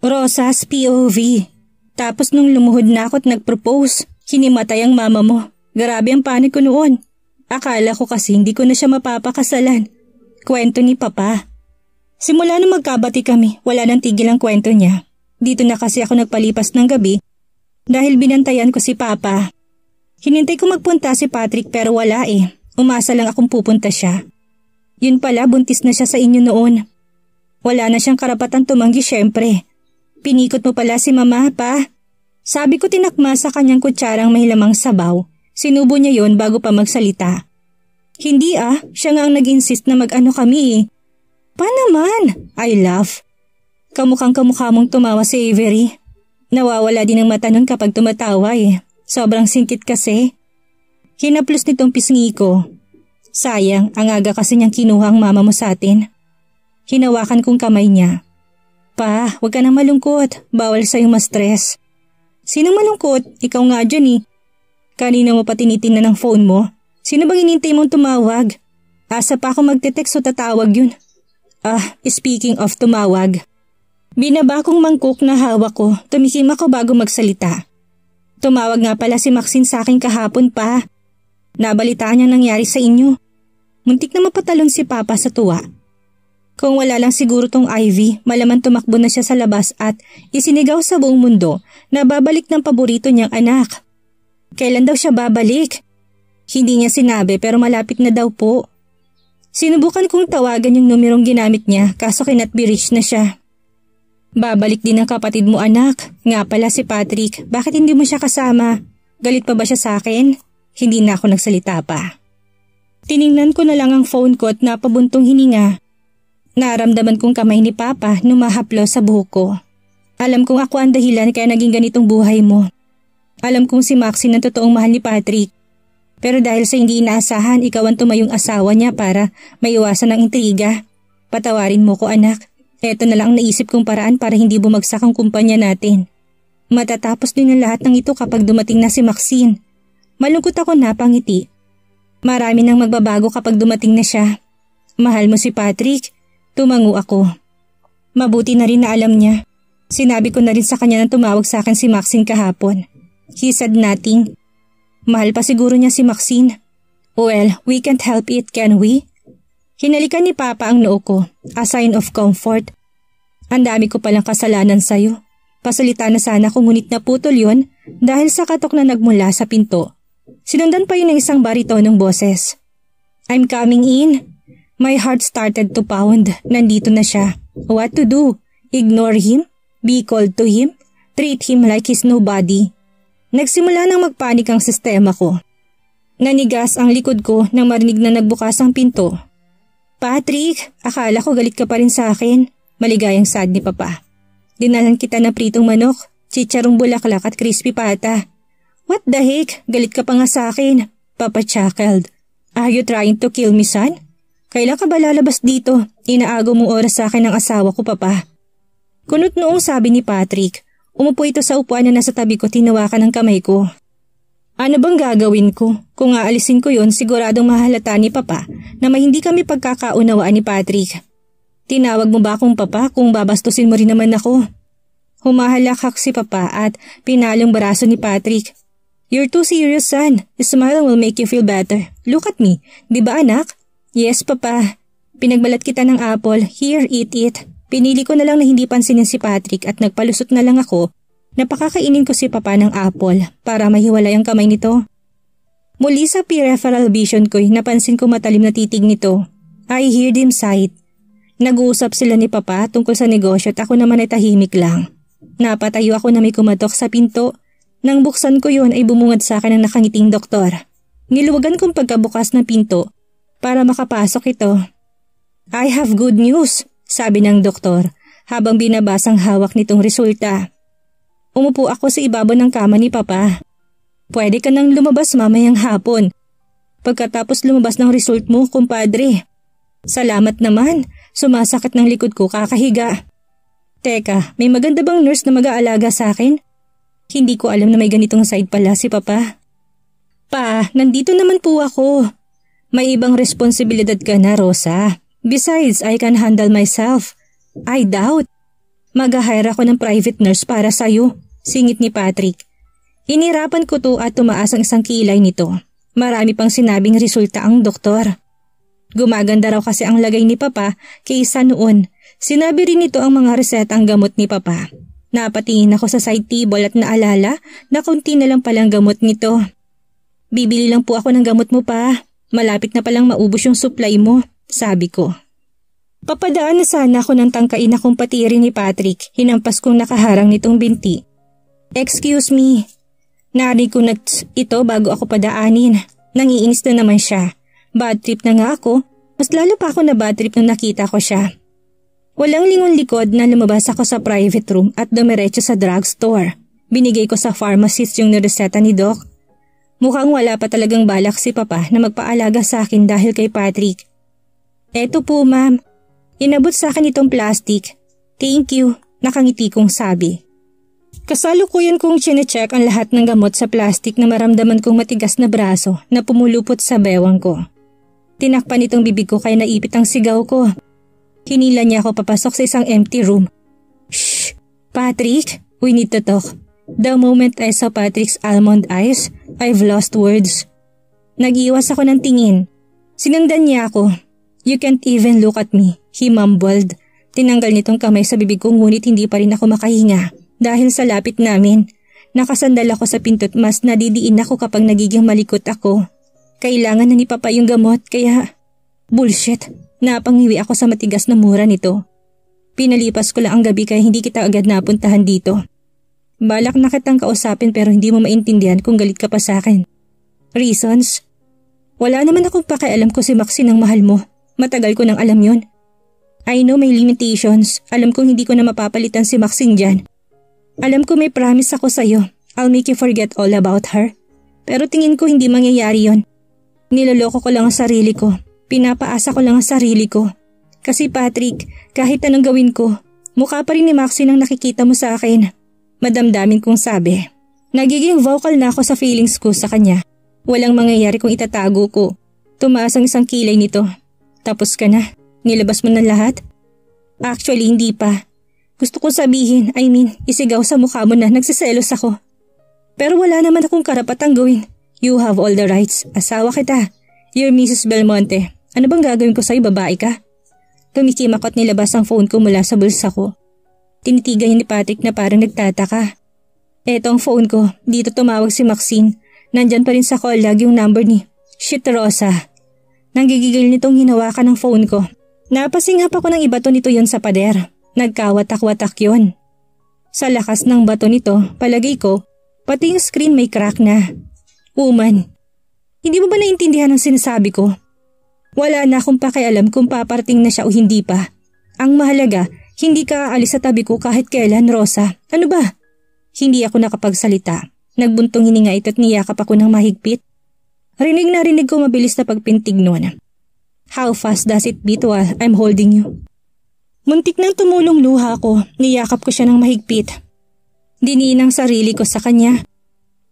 Rosa's POV. Tapos nung lumuhod na ako at nag-propose, hinimatay ang mama mo. Grabe ang panik ko noon. Akala ko kasi hindi ko na siya mapapakasalan. Kwento ni Papa. Simula nung magkabati kami, wala nang tigil ang kwento niya. Dito na kasi ako nagpalipas ng gabi dahil binantayan ko si Papa. Hinintay ko magpunta si Patrick pero wala eh. Umasa lang akong pupunta siya. Yun pala, buntis na siya sa inyo noon. Wala na siyang karapatang tumanggi syempre. Pinikot mo pala si Mama, Pa. Sabi ko tinakma sa kanyang kutsarang may lamang sabaw. Sinubo niya yon bago pa magsalita. Hindi siya nga ang nag-insist na mag-ano kami eh. Pa naman? I laugh. Kamukhang kamukha mong tumawa si Avery. Nawawala din ang mata nun kapag tumatawa eh. Sobrang singkit kasi. Hinaplos nitong pisngi ko. Sayang, ang aga kasi niyang kinuha ang mama mo sa atin. Hinawakan kong kamay niya. Pa, huwag ka nang malungkot. Bawal sa'yo ma-stress. Sinong malungkot? Ikaw nga dyan eh. Kanina mo pa tinitingnan ng phone mo. Sino bang inintay mong tumawag? Asa pa ako magte-text o tatawag yun? Speaking of tumawag. Binaba kong mangkok na hawak ko. Tumikim ako bago magsalita. Tumawag nga pala si Maxine sa akin kahapon pa. Nabalitaan niya nangyari sa inyo. Muntik na mapatalon si Papa sa tuwa. Kung wala lang siguro tong Ivy, malaman tumakbo na siya sa labas at isinigaw sa buong mundo na babalik ng paborito niyang anak. Kailan daw siya babalik? Hindi niya sinabi pero malapit na daw po. Sinubukan kong tawagan yung numerong ginamit niya kaso cannot be reached na siya. Babalik din ang kapatid mo anak. Nga pala si Patrick, bakit hindi mo siya kasama? Galit pa ba siya sa akin? Hindi na ako nagsalita pa. Tiningnan ko na lang ang phone ko at napabuntong hininga. Naramdaman kong kamay ni Papa numahaplo sa buhok ko. Alam kong ako ang dahilan kaya naging ganitong buhay mo. Alam kong si Maxine ang totoong mahal ni Patrick. Pero dahil sa hindi inaasahan, ikaw ang tumayong asawa niya para maiwasan ang intriga. Patawarin mo ko anak. Eto na lang ang naisip kong paraan para hindi bumagsak ang kumpanya natin. Matatapos din ang lahat ng ito kapag dumating na si Maxine. Malungkot ako na pangiti. Marami nang magbabago kapag dumating na siya. Mahal mo si Patrick? Tumango ako. Mabuti na rin na alam niya. Sinabi ko na rin sa kanya na tumawag sa akin si Maxine kahapon. He said nothing. Mahal pa siguro niya si Maxine. Well, we can't help it, can we? Hinalikan ni Papa ang noo ko, a sign of comfort. Ang dami ko palang kasalanan sa'yo. Pasalita na sana ko ngunit naputol yon dahil sa katok na nagmula sa pinto. Sinundan pa yun ng isang baritonong boses. I'm coming in. My heart started to pound. Nandito na siya. What to do? Ignore him? Be cold to him? Treat him like he's nobody? Nagsimula nang magpanik ang sistema ko. Nanigas ang likod ko nang marinig na nagbukas ang pinto. Patrick, akala ko galit ka pa rin sa akin. Maligayang sad ni Papa. Dinalan kita ng pritong manok, chicharong bulaklak at crispy pata. What the heck? Galit ka pa nga sa akin. Papa chuckled. Are you trying to kill me, son? Kailan ka ba lalabas dito? Inaagaw mong oras sa akin ng asawa ko, Papa. Kunot noong sabi ni Patrick. Umupo ito sa upuan na nasa tabi ko, tinawakan ng kamay ko. Ano bang gagawin ko? Kung aalisin ko yon, siguradong mahalata ni Papa na may hindi kami pagkakaunawaan ni Patrick. Tinawag mo ba akong Papa kung babastusin mo rin naman ako? Humahalakak si Papa at pinalong braso ni Patrick. You're too serious, son. A smile will make you feel better. Look at me. Di ba anak? Yes, Papa. Pinagbalat kita ng apple. Here, eat it. Pinili ko na lang na hindi pansinin si Patrick at nagpalusot na lang ako. Napakakainin ko si Papa ng apple para mahiwalay ang kamay nito. Muli sa peripheral vision ko'y napansin ko matalim na titig nito. I heard him sigh. Nag-uusap sila ni Papa tungkol sa negosyo at ako naman ay tahimik lang. Napatayo ako na may kumatok sa pinto. Nang buksan ko yun ay bumungad sa akin ang nakangiting doktor. Niluwagan kong pagkabukas ng pinto para makapasok ito. I have good news, sabi ng doktor habang binabasang hawak nitong resulta. Umupo ako sa ibabaw ng kama ni Papa. Pwede ka nang lumabas mamayang hapon. Pagkatapos lumabas ng result mo, kumpadre. Salamat naman, sumasakit ng likod ko kakahiga. Teka, may maganda bang nurse na mag-aalaga sa akin? Hindi ko alam na may ganitong side pala si Papa. Pa, nandito naman po ako. May ibang responsibilidad ka na, Rosa. Besides, I can handle myself. I doubt. Mag-hire ako ng private nurse para sa'yo, singit ni Patrick. Hinirapan ko to at tumaas ang isang kilay nito. Marami pang sinabing resulta ang doktor. Gumaganda raw kasi ang lagay ni Papa kaysa noon. Sinabi rin nito ang mga resetang gamot ni Papa. Napatingin ako sa side table at naalala na kunti na lang palang gamot nito. Bibili lang po ako ng gamot mo pa. Malapit na palang maubos yung supply mo, sabi ko. Papadaan na sana ako ng tangkain na kumpatirin ni Patrick. Hinampas kong nakaharang nitong binti. Excuse me. Narinig ko na ito bago ako padaanin. Nangiinis na naman siya. Bad trip na nga ako. Mas lalo pa ako na bad trip nung nakita ko siya. Walang lingon likod na lumabas ako sa private room at dumiretso sa drugstore. Binigay ko sa pharmacist yung nireseta ni Doc. Mukhang wala pa talagang balak si Papa na magpaalaga sa akin dahil kay Patrick. Eto po ma'am. Inabot sa akin itong plastic. Thank you, nakangiti kong sabi. Kasalukuyan kong chinecheck ang lahat ng gamot sa plastic na maramdaman kong matigas na braso na pumulupot sa bewang ko. Tinakpan itong bibig ko kaya naipit ang sigaw ko. Hinila niya ako papasok sa isang empty room. Shh! Patrick, we need to talk. The moment I saw Patrick's almond eyes, I've lost words. Nag-iwas ako ng tingin. Sinundan niya ako. You can't even look at me, he mumbled. Tinanggal nitong kamay sa bibig ko ngunit hindi pa rin ako makahinga. Dahil sa lapit namin, nakasandal ako sa pinto't mas nadidiin ako kapag nagiging malikot ako. Kailangan na ni Papa yung gamot kaya… Bullshit, napangiwi ako sa matigas na mura nito. Pinalipas ko lang ang gabi kaya hindi kita agad napuntahan dito. Balak na kitang kausapin pero hindi mo maintindihan kung galit ka pa sa akin. Reasons? Wala naman akong pakialam ko si Maxine ang mahal mo. Matagal ko nang alam yon. I know may limitations. Alam kong hindi ko na mapapalitan si Maxine dyan. Alam ko may promise ako sa'yo. I'll make you forget all about her. Pero tingin ko hindi mangyayari yon. Niloloko ko lang ang sarili ko. Pinapaasa ko lang ang sarili ko. Kasi Patrick, kahit anong gawin ko, mukha pa rin ni Maxine ang nakikita mo sa akin. Madamdamin kong sabi. Nagiging vocal na ako sa feelings ko sa kanya. Walang mangyayari kung itatago ko. Tumaas ang isang kilay nito. Tapos ka na? Nilabas mo na lahat? Actually, hindi pa. Gusto kong sabihin, isigaw sa mukha mo na nagsiselos ako. Pero wala naman akong karapatang gawin. You have all the rights. Asawa kita. You're Mrs. Belmonte. Ano bang gagawin ko sa'yo, babae ka? Tumikim ako at nilabas ang phone ko mula sa bulsa ko. Tinitigan niya ni Patrick na parang nagtataka. Eto ang phone ko. Dito tumawag si Maxine. Nandyan pa rin sa call log yung number ni Shit Rosa. Nanggigigil nitong hinawakan ng phone ko. Napasinghap ako ng ibato nito yon sa pader. Nagkawatak-watak yon. Sa lakas ng bato nito, palagay ko, pati yung screen may crack na. Woman, hindi mo ba naintindihan ang sinasabi ko? Wala na akong pakialam kung paparting na siya o hindi pa. Ang mahalaga, hindi ka aalis sa tabi ko kahit kailan, Rosa. Ano ba? Hindi ako nakapagsalita. Nagbuntong hininga ito at niyakap ako ng mahigpit. Rinig na rinig ko mabilis na pagpintig noon. How fast does it beat while I'm holding you? Muntik nang tumulong luha ko, niyakap ko siya ng mahigpit. Diniin ang sarili ko sa kanya.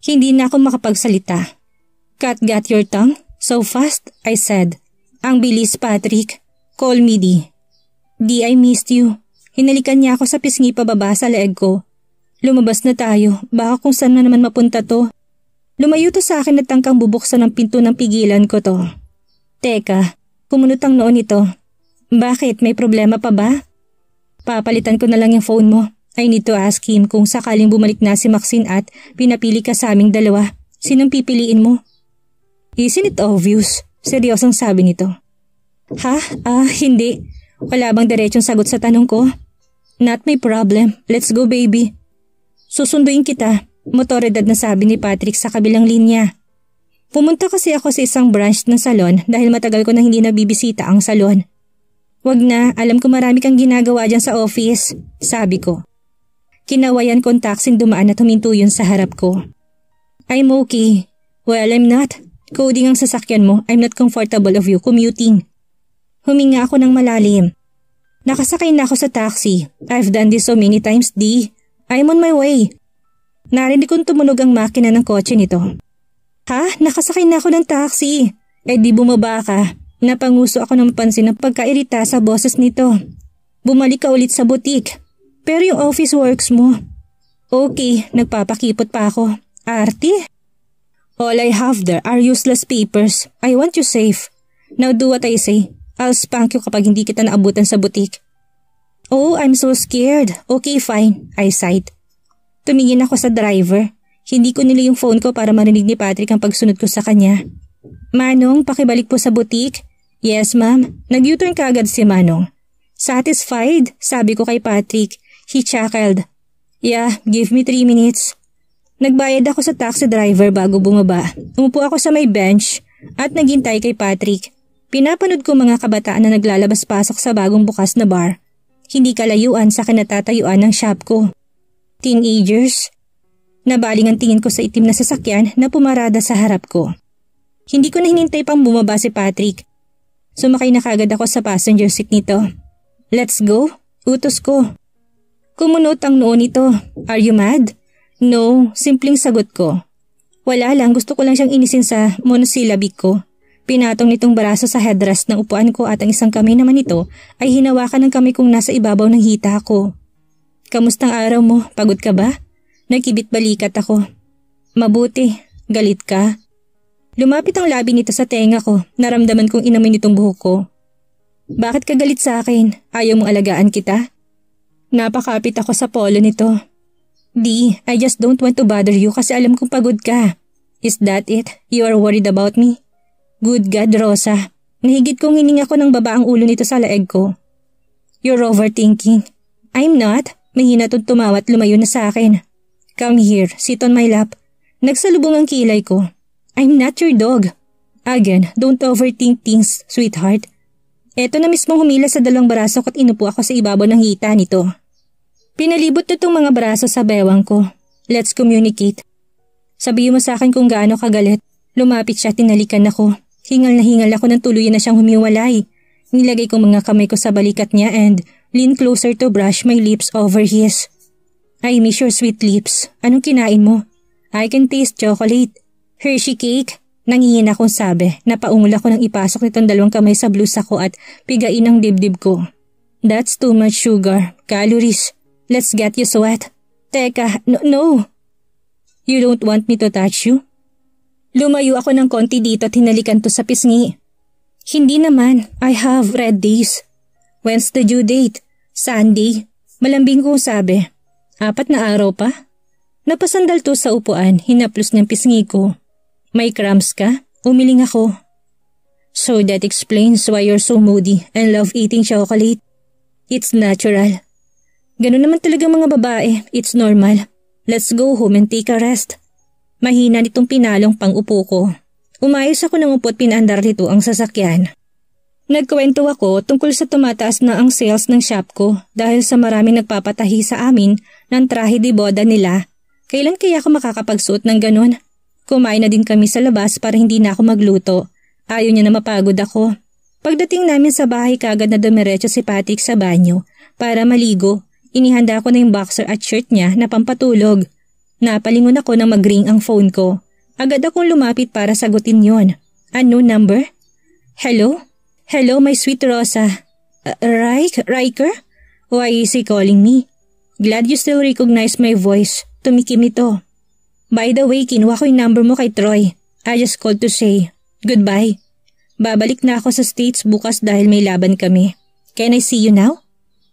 Hindi na ako makapagsalita. Cat got your tongue? So fast, I said. Ang bilis, Patrick. Call me D. D, I missed you. Hinalikan niya ako sa pisngi pababa sa leeg ko. Lumabas na tayo, baka kung saan na naman mapunta to. Lumayo to sa akin at tangkang bubuksan ang pinto ng pigilan ko to. Teka, kumunot ang noon ito. Bakit? May problema pa ba? Papalitan ko na lang yung phone mo. I need to ask him kung sakaling bumalik na si Maxine at pinapili ka sa aming dalawa. Sinong pipiliin mo? Isn't it obvious? Seryosong sabi nito. Ha? Hindi. Wala bang diretsong sagot sa tanong ko? Not my problem. Let's go, baby. Susunduin kita. Motoridad na sabi ni Patrick sa kabilang linya. Pumunta kasi ako sa isang branch ng salon dahil matagal ko na hindi nabibisita ang salon. Wag na, alam ko marami kang ginagawa dyan sa office, sabi ko. Kinawayan ko ang taksing dumaan at huminto yun sa harap ko. I'm okay. Well, I'm not. Coding ang sasakyan mo, I'm not comfortable of you commuting. Huminga ako ng malalim. Nakasakay na ako sa taxi. I've done this so many times, D. I'm on my way. Narinig kong tumunog ang makina ng kotse nito. Ha? Nakasakay na ako ng taxi. Di bumaba ka. Napanguso ako ng pansin ng pagkairita sa boses nito. Bumalik ka ulit sa butik. Pero yung office works mo. Okay, nagpapakipot pa ako. Arte? All I have there are useless papers. I want you safe. Now do what I say. I'll spank you kapag hindi kita naabutan sa butik. Oh, I'm so scared. Okay, fine. I sighed. Tumingin ako sa driver. Hindi ko nila yung phone ko para marinig ni Patrick ang pagsunod ko sa kanya. Manong, pakibalik po sa butik. Yes, ma'am. Nag-U-turn kaagad si Manong. Satisfied? Sabi ko kay Patrick. He chuckled. Yeah, give me 3 minutes. Nagbayad ako sa taxi driver bago bumaba. Umupo ako sa may bench at naghintay kay Patrick. Pinapanood ko mga kabataan na naglalabas-pasok sa bagong bukas na bar. Hindi kalayuan sa kinatatayuan ng shop ko. Teenagers? Nabaling ang tingin ko sa itim na sasakyan na pumarada sa harap ko. Hindi ko na hinintay pang bumaba si Patrick. Sumakay na kagad ako sa passenger seat nito. Let's go, utos ko. Kumunot ang noo nito. Are you mad? No, simpleng sagot ko. Wala lang, gusto ko lang siyang inisin sa monosyllabic ko. Pinatong nitong baraso sa headrest ng upuan ko at ang isang kamay naman nito ay hinawakan ng kamay kong nasa ibabaw ng hita ko. Kamustang araw mo? Pagod ka ba? Nagkibit balikat ako. Mabuti. Galit ka? Lumapit ang labi nito sa tenga ko. Naramdaman kong inamin nitong buhok ko. Bakit ka galit sa akin? Ayaw mong alagaan kita? Napakapit ako sa polo nito. Di, I just don't want to bother you kasi alam kong pagod ka. Is that it? You are worried about me? Good God, Rosa. Nahigit kong hininga ko ng baba ang ulo nito sa leeg ko. You're overthinking. I'm not. Mahina tong tumawat lumayo na sa akin. Come here, sit on my lap. Nagsalubong ang kilay ko. I'm not your dog. Again, don't overthink things, sweetheart. Eto na mismong humila sa dalawang baraso at inupo ako sa ibabaw ng hita nito. Pinalibot na itong mga baraso sa bewang ko. Let's communicate. Sabihin mo sa akin kung gaano kagalit. Lumapit siya, tinalikan ako. Hingal na hingal ako nang tuluyan na siyang humiwalay. Nilagay ko mga kamay ko sa balikat niya and lean closer to brush my lips over his. I miss your sweet lips. Anong kinain mo? I can taste chocolate. Hershey cake? Nangingin akong sabi. Napaungol ako nang ipasok nitong dalawang kamay sa blusa ko at pigain ang dibdib ko. That's too much sugar. Calories. Let's get you sweat. Teka, no. You don't want me to touch you? Lumayo ako ng konti dito at hinalikan to sa pisngi. Hindi naman. I have red days. When's the due date? Sunday. Malambing kong sabi. 4 na araw pa? Napasandal to sa upuan, hinaplos ng pisngi ko. May cramps ka? Umiling ako. So that explains why you're so moody and love eating chocolate. It's natural. Ganun naman talaga mga babae. It's normal. Let's go home and take a rest. Mahina nitong pinalong pang-upo ko. Umayos ako ng upo at pinaandar nito ang sasakyan. Nagkwento ako tungkol sa tumataas na ang sales ng shop ko dahil sa maraming nagpapatahi sa amin ng trahe de boda nila. Kailan kaya ako makakapagsuot ng ganun? Kumain na din kami sa labas para hindi na ako magluto. Ayaw niya na mapagod ako. Pagdating namin sa bahay kagad na dumiretso si Patrick sa banyo para maligo. Inihanda ko na yung boxer at shirt niya na pampatulog. Napalingon ako nang mag-ring ang phone ko. Agad akong lumapit para sagutin yon. Unknown number? Hello? Hello, my sweet Rosa. Riker? Why is he calling me? Glad you still recognize my voice. Tumikim ito. By the way, kinuha ko yung number mo kay Troy. I just called to say goodbye. Babalik na ako sa States bukas dahil may laban kami. Can I see you now?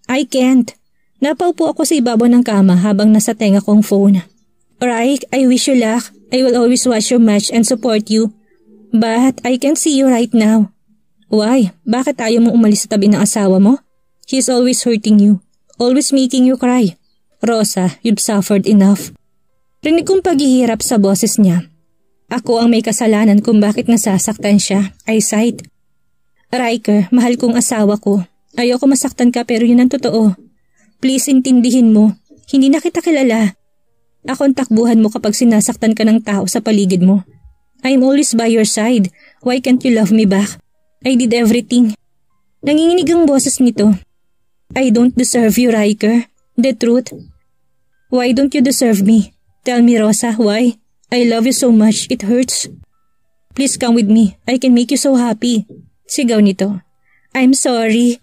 I can't. Napaupo ako sa ibabaw ng kama habang nasa tenga kong phone. Right, I wish you luck. I will always watch your match and support you. But I can't see you right now. Why? Bakit ayaw mong umalis sa tabi ng asawa mo? He's always hurting you. Always making you cry. Rosa, you've suffered enough. Rinig kong paghihirap sa boses niya. Ako ang may kasalanan kung bakit nasasaktan siya. I sighed. Riker, mahal kong asawa ko. Ayoko masaktan ka pero yun ang totoo. Please intindihin mo. Hindi na kita kilala. Ako ang takbuhan mo kapag sinasaktan ka ng tao sa paligid mo. I'm always by your side. Why can't you love me back? I did everything. Nanginginig ang boses nito. I don't deserve you, Riker. The truth. Why don't you deserve me? Tell me, Rosa, why? I love you so much, it hurts. Please come with me. I can make you so happy. Sigaw nito. I'm sorry.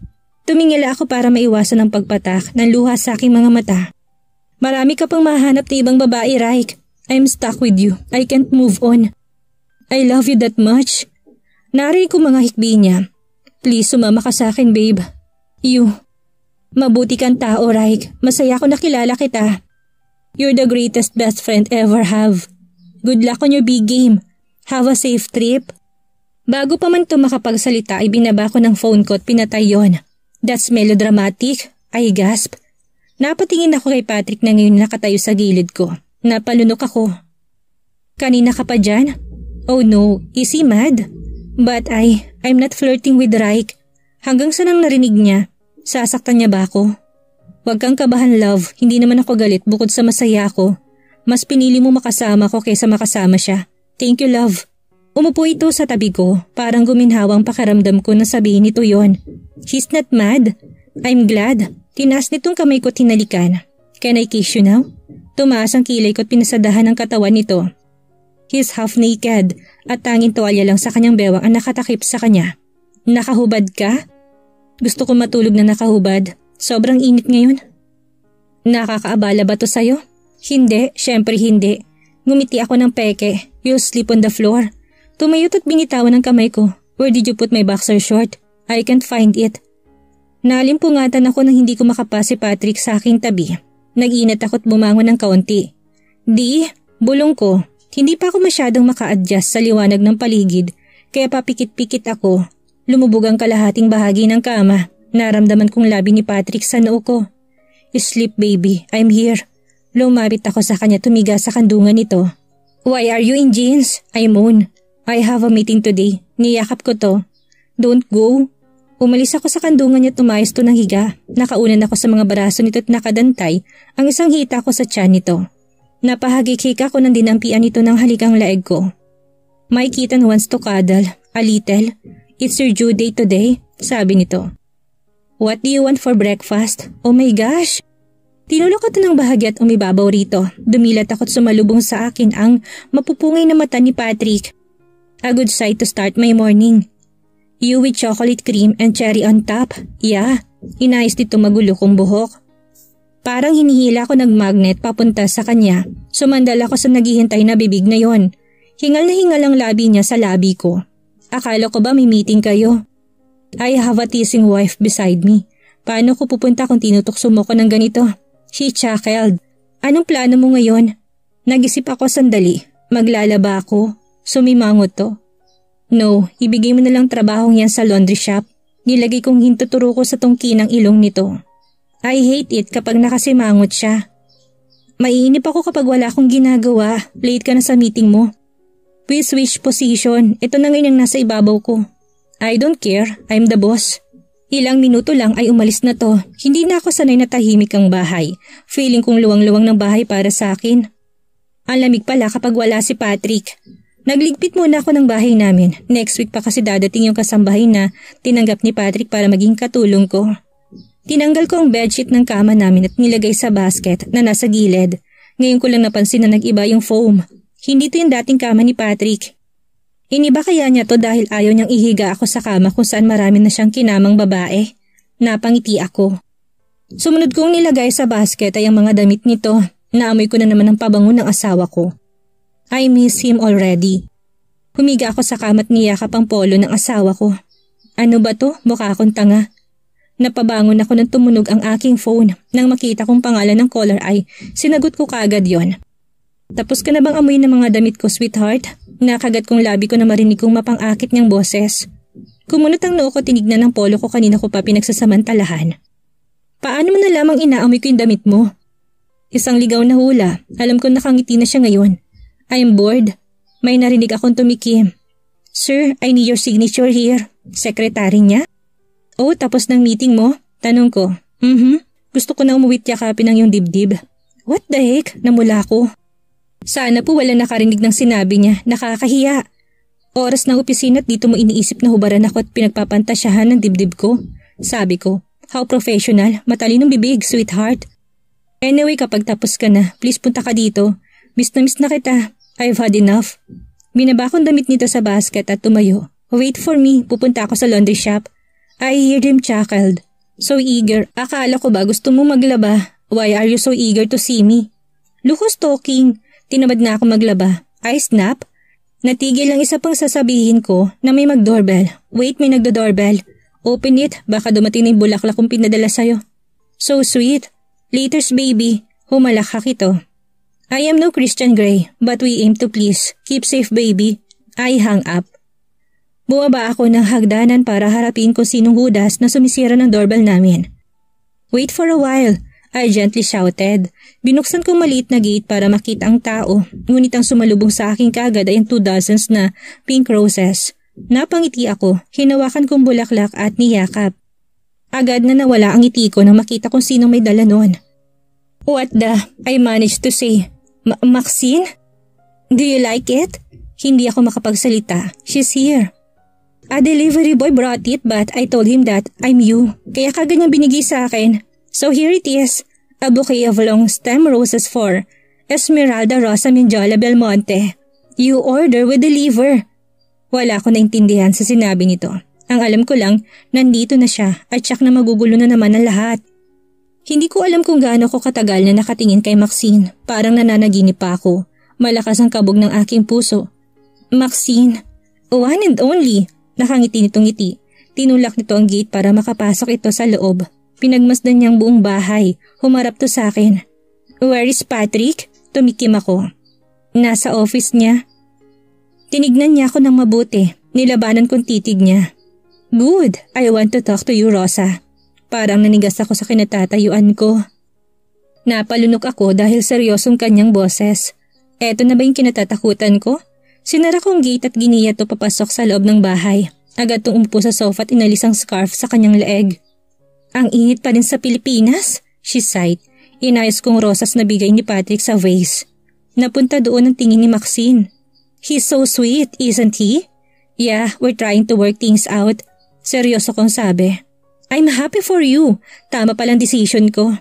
Tumingala ako para maiwasan ang pagpatak ng luha sa aking mga mata. Marami ka pang mahanap na ibang babae, Raik. I'm stuck with you. I can't move on. I love you that much. Narinig ko mga hikbi niya. Please, sumama ka sa akin, babe. You. Mabuti kang tao, Raik. Masaya ko nakilala kita. You're the greatest best friend ever have. Good luck on your big game. Have a safe trip. Bago pa man ito makapagsalita ay binaba ko ng phone ko at pinatay yon. That's melodramatic. I gasp. Napatingin ako kay Patrick na ngayon nakatayo sa gilid ko. Napalunok ako. Kanina ka pa dyan? Oh no, is he mad? But I'm not flirting with Raik. Hanggang sa nang narinig niya, sasaktan niya ba ako? Huwag kang kabahan, love. Hindi naman ako galit bukod sa masaya ako. Mas pinili mo makasama ko kaysa makasama siya. Thank you, love. Umupo ito sa tabi ko, parang guminhawang pakiramdam ko na sabihin nito yon. He's not mad. I'm glad. Tinaas nitong kamay ko at hinalikan. Can I kiss you now? Tumaas ang kilay ko at pinasadahan ang katawan nito. He's half naked at tanging tuwalya lang sa kanyang bewang ang nakatakip sa kanya. Nakahubad ka? Gusto ko matulog na nakahubad. Sobrang init ngayon. Nakakaabala ba to sa'yo? Hindi, syempre hindi. Ngumiti ako ng peke. You'll sleep on the floor. Tumayot at binitawan ang kamay ko. Where did you put my boxer short? I can't find it. Nalimpungatan ako nang hindi ko makapa si Patrick sa aking tabi. Nag-inat ako at bumangon ng kaunti. Bulong ko. Hindi pa ako masyadong maka-adjust sa liwanag ng paligid, kaya papikit-pikit ako. Lumubog ang kalahating bahagi ng kama. Naramdaman kong labi ni Patrick sa noo ko. Sleep, baby. I'm here. Lumapit ako sa kanya, tumiga sa kandungan nito. Why are you in jeans? I moan. I have a meeting today. Niyakap ko to. Don't go. Umalis ako sa kandungan niya at tumayos to ng higa. Nakaunan ako sa mga baraso nito at nakadantay ang isang hita ko sa tiyan nito. Napahagikik ako ng dinampian nito ng halikang laeg ko. My kitten wants to cuddle. A little. It's your due date today, sabi nito. What do you want for breakfast? Oh my gosh! Tinulok ko ng bahagya at umibabaw rito. Dumilat ako at sumalubong sa akin ang mapupungay na mata ni Patrick. A good sight to start my morning. You with chocolate cream and cherry on top? Yeah, inayos dito magulo kong buhok. Parang hinihila ko ng magnet papunta sa kanya. Sumandal ako sa naghihintay na bibig na yon. Hingal na hingal ang labi niya sa labi ko. Akala ko ba may meeting kayo? I have a teasing wife beside me. Paano ko pupunta kung tinutokso mo ko ng ganito? She chuckled. Anong plano mo ngayon? Nag-isip ako sandali. Maglalaba ako. Sumimangot to. No, ibigay mo na lang trabahong yan sa laundry shop. Nilagay kong hintuturo ko sa tungki ng ilong nito. I hate it kapag nakasimangot siya. Maiinip ako kapag wala akong ginagawa. Late ka na sa meeting mo. We switch position. Ito na ngayon ang nasa ibabaw ko. I don't care. I'm the boss. Ilang minuto lang ay umalis na to. Hindi na ako sanay na tahimik ang bahay. Feeling kong luwang-luwang ng bahay para sa akin. Ang lamig pala kapag wala si Patrick. Nagligpit muna ako ng bahay namin. Next week pa kasi dadating yung kasambahay na tinanggap ni Patrick para maging katulong ko. Tinanggal ko ang bedsheet ng kama namin at nilagay sa basket na nasa gilid. Ngayon ko lang napansin na nag-iba yung foam. Hindi to yung dating kama ni Patrick. Iniba kaya niya to dahil ayaw niyang ihiga ako sa kama kung saan marami na siyang kinamang babae. Napangiti ako. Sumunod kong nilagay sa basket ay ang mga damit nito. Naamoy ko na naman ang pabango ng asawa ko. I miss him already. Humiga ako sa kama at niyakap ang polo ng asawa ko. Ano ba to? Mukha akong tanga. Napabangon ako nang tumunog ang aking phone. Nang makita kong pangalan ng caller ay sinagot ko kaagad yon. Tapos ka na bang amoy ng mga damit ko, sweetheart? Nakagat kong labi ko na marinig kong mapang-akit niyang boses. Kumunot ang noo ko, tinignan ng polo ko, kanina ko pa pinagsasamantalahan. Paano mo na lamang inaamoy ko yung damit mo? Isang ligaw na hula. Alam ko nakangiti na siya ngayon. I'm bored. May narinig akong tumikim. Sir, I need your signature here. Sekretary niya? Oh, tapos ng meeting mo? Tanong ko. Gusto ko na umuwit yakapin ng yung dibdib. What the heck? Namula ko. Sana po wala nakarinig ng sinabi niya. Nakakahiya. Oras ng opisina at dito mo iniisip na hubaran ako at pinagpapantasyahan ng dibdib ko. Sabi ko, how professional. Matalinong bibig, sweetheart. Anyway, kapag tapos ka na, please punta ka dito. Miss na kita. I've had enough. Binaba kong damit nito sa basket at tumayo. Wait for me, pupunta ako sa laundry shop. I heard him chuckled. So eager. Akala ko ba gusto mo maglaba? Why are you so eager to see me? Look who's talking. Tinamad na ako maglaba. I snap. Natigil ang isa pang sasabihin ko na may mag-doorbell. Wait, may nagdo-doorbell. Open it, baka dumating na yung bulaklak kong pinadala sa'yo. So sweet. Laters baby. Humalakhak ito. I am no Christian Grey, but we aim to please. Keep safe baby. I hung up. Bumaba ako ng hagdanan para harapin kung sinong hudas na sumisira ng doorbell namin. Wait for a while, I gently shouted. Binuksan ko maliit na gate para makita ang tao, ngunit ang sumalubong sa akin kaagad ay ang 2 dozens na pink roses. Napangiti ako, hinawakan kong bulaklak at niyakap. Agad na nawala ang ngiti ko nang makita kung sinong may dala noon. What the? I managed to say. Maxine? Do you like it? Hindi ako makapagsalita. She's here. A delivery boy brought it but I told him that I'm you. Kaya kagad niya binigay sa akin. So here it is. A bouquet of long stem roses for Esmeralda Rosa Menjola Belmonte. You order with deliver. Wala ko naintindihan sa sinabi nito. Ang alam ko lang, nandito na siya at siyak na magugulo na naman ang lahat. Hindi ko alam kung gaano ko katagal na nakatingin kay Maxine. Parang nananaginip pa ako. Malakas ang kabog ng aking puso. Maxine. One and only. Nakangiti nitong ngiti. Tinulak nito ang gate para makapasok ito sa loob. Pinagmasdan niyang buong bahay. Humarap to sa akin. Where is Patrick? Tumikim ako. Nasa office niya. Tinignan niya ako ng mabuti. Nilabanan kong titig niya. Good. I want to talk to you, Rosa. Parang nanigas ako sa kinatatayuan ko. Napalunok ako dahil seryosong kanyang boses. Eto na ba yung kinatatakutan ko? Sinara kong gate at giniya to papasok sa loob ng bahay. Agad tong umupo sa sofa at inalis ang scarf sa kanyang leeg. Ang init pa rin sa Pilipinas, she sighed. Inayos kong rosas na bigay ni Patrick sa vase. Napunta doon ang tingin ni Maxine. He's so sweet, isn't he? Yeah, we're trying to work things out. Seryoso kong sabi. I'm happy for you. Tama palang decision ko.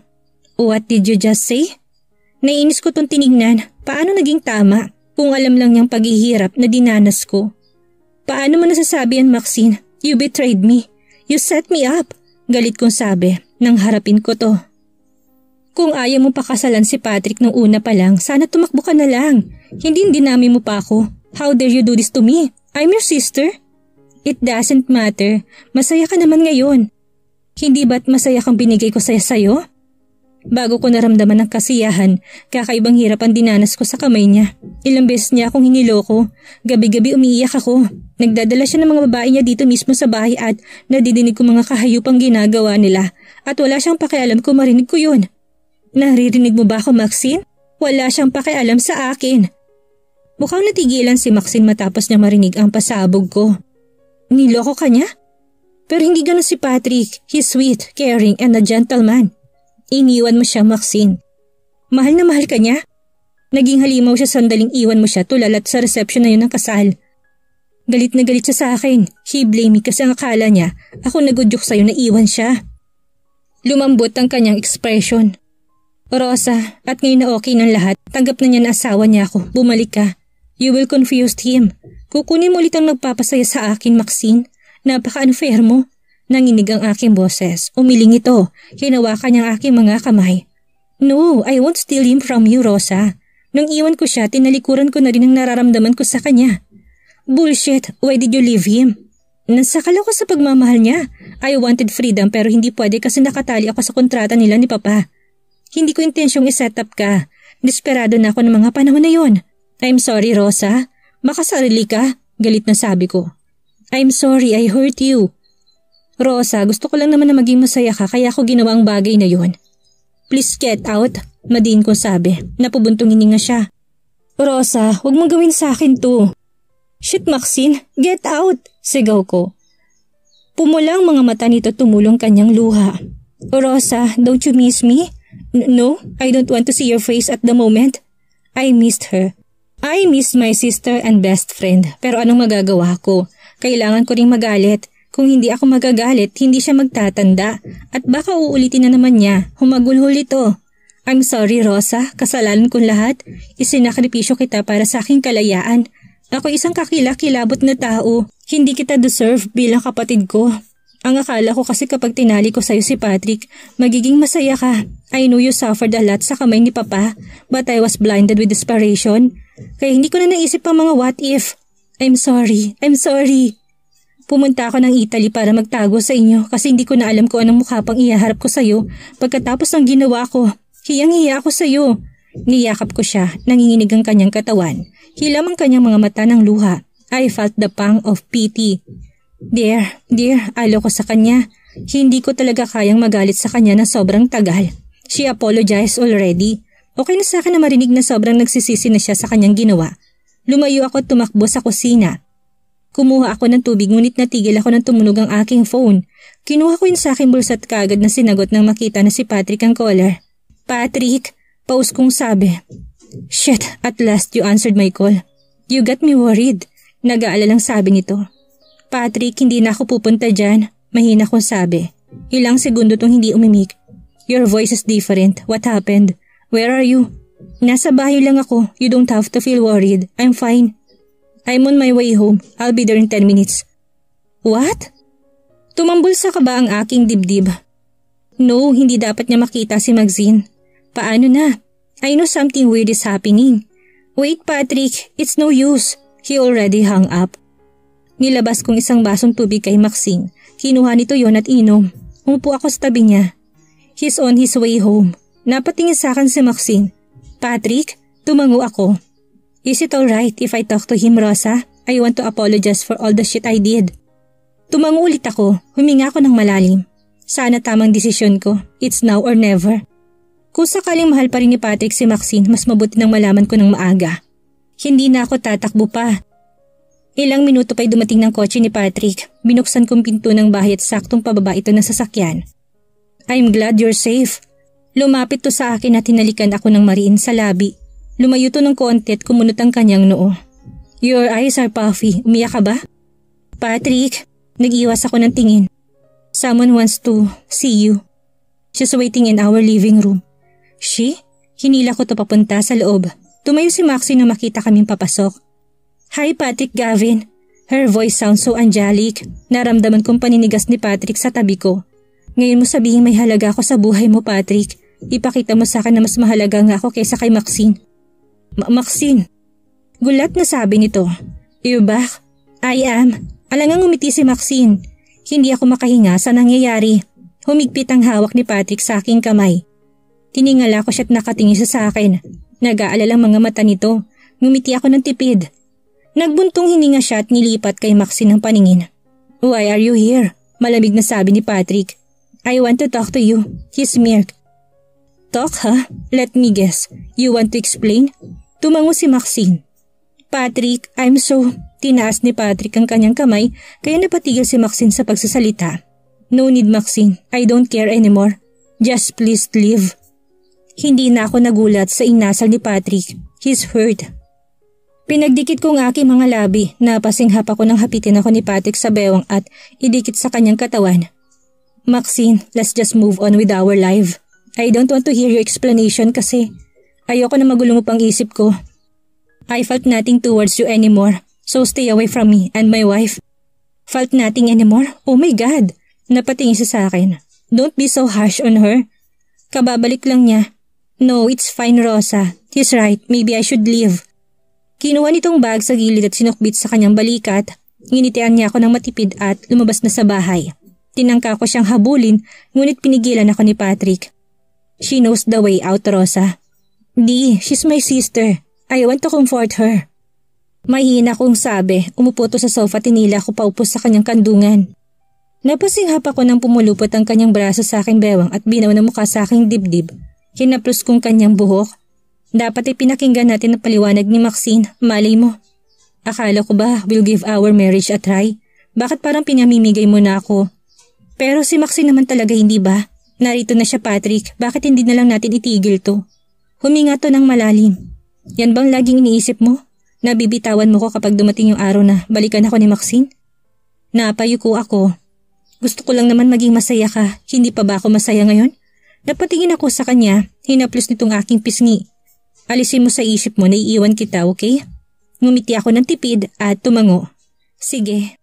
What did you just say? Nainis ko tong tinignan. Paano naging tama? Kung alam lang niyang paghihirap na dinanas ko. Paano mo nasasabi yan, Maxine? You betrayed me. You set me up. Galit kong sabi nang harapin ko to. Kung ayaw mo pakasalan si Patrick nung una pa lang, sana tumakbo ka na lang. Hindi dinami mo pa ako. How dare you do this to me? I'm your sister. It doesn't matter. Masaya ka naman ngayon. Hindi ba't masaya kang binigay ko sa'yo? Bago ko naramdaman ng kasiyahan, kakaibang hirap ang dinanas ko sa kamay niya. Ilang beses niya akong hiniloko. Gabi-gabi umiiyak ako. Nagdadala siya ng mga babae niya dito mismo sa bahay at nadidinig ko mga kahayupang ginagawa nila. At wala siyang pakialam kung marinig ko yun. Naririnig mo ba ako, Maxine? Wala siyang pakialam sa akin. Mukhang natigilan si Maxine matapos niya marinig ang pasabog ko. Niloko ka niya? Pero hindi ganun si Patrick. He's sweet, caring, and a gentleman. Iniwan mo siya, Maxine. Mahal na mahal ka niya? Naging halimaw siya sandaling iwan mo siya tulalat sa reception na yun ng kasal. Galit na galit siya sa akin. He blamed me kasi ang akala niya ako nagudyok sa'yo na iwan siya. Lumambot ang kanyang expression. Rosa, at ngayon na okay ng lahat, tanggap na niya na asawa niya ako. Bumalik ka. You will confuse him. Kukunin mo ulit ang nagpapasaya sa akin, Maxine. Napaka-unfair mo. Nanginig ang aking boses. Umiling ito. Hinawakan niya ang aking mga kamay. No, I won't steal him from you, Rosa. Nung iwan ko siya, tinalikuran ko na rin ang nararamdaman ko sa kanya. Bullshit, why did you leave him? Nasakal ako sa pagmamahal niya. I wanted freedom pero hindi pwede kasi nakatali ako sa kontrata nila ni Papa. Hindi ko intensyong iset up ka. Desperado na ako ng mga panahon na yon. I'm sorry, Rosa. Makasarili ka, galit na sabi ko. I'm sorry, I hurt you. Rosa, gusto ko lang naman na maging masaya ka kaya ako ginawa ang bagay na yon. Please get out, madiin ko sabi. Napubuntong hininga siya. Rosa, huwag mong gawin sa akin to. Shit, Maxine, get out, sigaw ko. Pumula ang mga mata nito tumulong kanyang luha. Rosa, don't you miss me? No, I don't want to see your face at the moment. I missed her. I missed my sister and best friend. Pero anong magagawa ko? Kailangan ko ring magalit. Kung hindi ako magagalit, hindi siya magtatanda. At baka uulitin na naman niya. Humagulhol ito. I'm sorry, Rosa. Kasalanan kong lahat. Isinakripisyo kita para sa aking kalayaan. Ako isang kakilakilabot na tao. Hindi kita deserve bilang kapatid ko. Ang akala ko kasi kapag tinali ko sa'yo si Patrick, magiging masaya ka. I know you suffered a lot sa kamay ni Papa, but I was blinded with desperation. Kaya hindi ko na naisip ang mga what if. I'm sorry. Pumunta ako ng Italy para magtago sa inyo kasi hindi ko na alam kung anong mukha pang ihaharap ko sa'yo pagkatapos ng ginawa ko. Hiyang-hiya ako sa'yo. Niyakap ko siya, nanginginig ang kanyang katawan. Hilam ang kanyang mga mata ng luha. I felt the pang of pity. Dear, alo ko sa kanya. Hindi ko talaga kayang magalit sa kanya na sobrang tagal. She apologized already. Okay na sa akin na marinig na sobrang nagsisisi na siya sa kanyang ginawa. Lumayo ako at tumakbo sa kusina. Kumuha ako ng tubig ngunit natigil ako ng tumunog ang aking phone. Kinuha ko yun sa aking bulsa at kaagad na sinagot nang makita na si Patrick ang caller. Patrick, pause kong sabi. Shit, at last you answered my call. You got me worried. Nag-aalalang sabi nito. Patrick, hindi na ako pupunta dyan. Mahina kong sabi. Ilang segundo tong hindi umimik. Your voice is different. What happened? Where are you? Nasa bahay lang ako. You don't have to feel worried. I'm fine. I'm on my way home. I'll be there in 10 minutes. What? Tumambol sa kaba ang aking dibdib. No, hindi dapat niya makita si Maxine. Paano na? I know something weird is happening. Wait, Patrick. It's no use. He already hung up. Nilabas kong isang basong tubig kay Maxine. Kinuha nito yon at inom. Umupo ako sa tabi niya. He's on his way home. Napatingin sa akin si Maxine. Patrick, tumango ako. Is it alright if I talk to him, Rosa? I want to apologize for all the shit I did. Tumango ulit ako. Huminga ako ng malalim. Sana tamang desisyon ko. It's now or never. Kung sakaling mahal pa rin ni Patrick si Maxine, mas mabuti nang malaman ko ng maaga. Hindi na ako tatakbo pa. Ilang minuto pa'y dumating ng kotse ni Patrick. Binuksan kong pinto ng bahay at saktong pababa ito ng sasakyan. I'm glad you're safe. Lumapit to sa akin at hinalikan ako ng mariin sa labi. Lumayo to ng konti at kumunot ang kanyang noo. Your eyes are puffy. Umiyak ka ba? Patrick, nag-iwas ako ng tingin. Someone wants to see you. She's waiting in our living room. She? Hinila ko to papunta sa loob. Tumayo si Maxine na makita kaming papasok. Hi Patrick, Gavin. Her voice sounds so angelic. Naramdaman kong paninigas ni Patrick sa tabi ko. Ngayon mo sabihin may halaga ako sa buhay mo, Patrick. Ipakita mo sa akin na mas mahalaga nga ako kaysa kay Maxine. Maxine. Gulat na sabi nito. You're back? I am. Alangang umiti si Maxine. Hindi ako makahinga sa nangyayari. Humigpit ang hawak ni Patrick sa aking kamay. Tiningala ko siya at nakatingin siya sa akin. Nag-aalalang mga mata nito. Ngumiti ako ng tipid. Nagbuntong hininga siya at nilipat kay Maxine ang paningin. Why are you here? Malamig na sabi ni Patrick. I want to talk to you. He smirked. Talk, ha? Let me guess. You want to explain? Tumango si Maxine. Patrick, I'm so... Tinaas ni Patrick ang kanyang kamay kaya napatigil si Maxine sa pagsasalita. No need, Maxine. I don't care anymore. Just please leave. Hindi na ako nagulat sa inasal ni Patrick. He's hurt. Pinagdikit ko ang aking mga labi. Napasinghap ako nang hapitin ako ni Patrick sa bewang at idikit sa kanyang katawan. Maxine, let's just move on with our life. I don't want to hear your explanation kasi ayoko na magulong pang isip ko. I felt nothing towards you anymore, so stay away from me and my wife. Felt nothing anymore? Oh my God! Napatingin siya sa akin. Don't be so harsh on her. Kababalik lang niya. No, it's fine, Rosa. He's right, maybe I should leave. Kinuha nitong bag sa gilid at sinukbit sa kanyang balikat. Nginitian niya ako ng matipid at lumabas na sa bahay. Tinangka ko siyang habulin, ngunit pinigilan ako ni Patrick. She knows the way out, Rosa. Di, she's my sister. I want to comfort her. Mahina kong sabi, umupo to sa sofa, tinila ko paupo sa kanyang kandungan. Napasinghap ako nang pumulupot ang kanyang braso sa aking bewang at binaw na mukha sa aking dibdib. Hinaplos kong kanyang buhok. Dapat ay pinakinggan natin ang paliwanag ni Maxine, malay mo. Akala ko ba we'll give our marriage a try? Bakit parang pinamimigay mo na ako? Pero si Maxine naman talaga, hindi ba? Narito na siya, Patrick. Bakit hindi na lang natin itigil to? Huminga to ng malalim. Yan bang laging iniisip mo? Nabibitawan mo ko kapag dumating yung araw na balikan ako ni Maxine? Napayuko ako. Gusto ko lang naman maging masaya ka. Hindi pa ba ako masaya ngayon? Napatingin ako sa kanya. Hinaplos nitong aking pisngi. Alisin mo sa isip mo na iiwan kita, okay? Ngumiti ako ng tipid at tumango. Sige.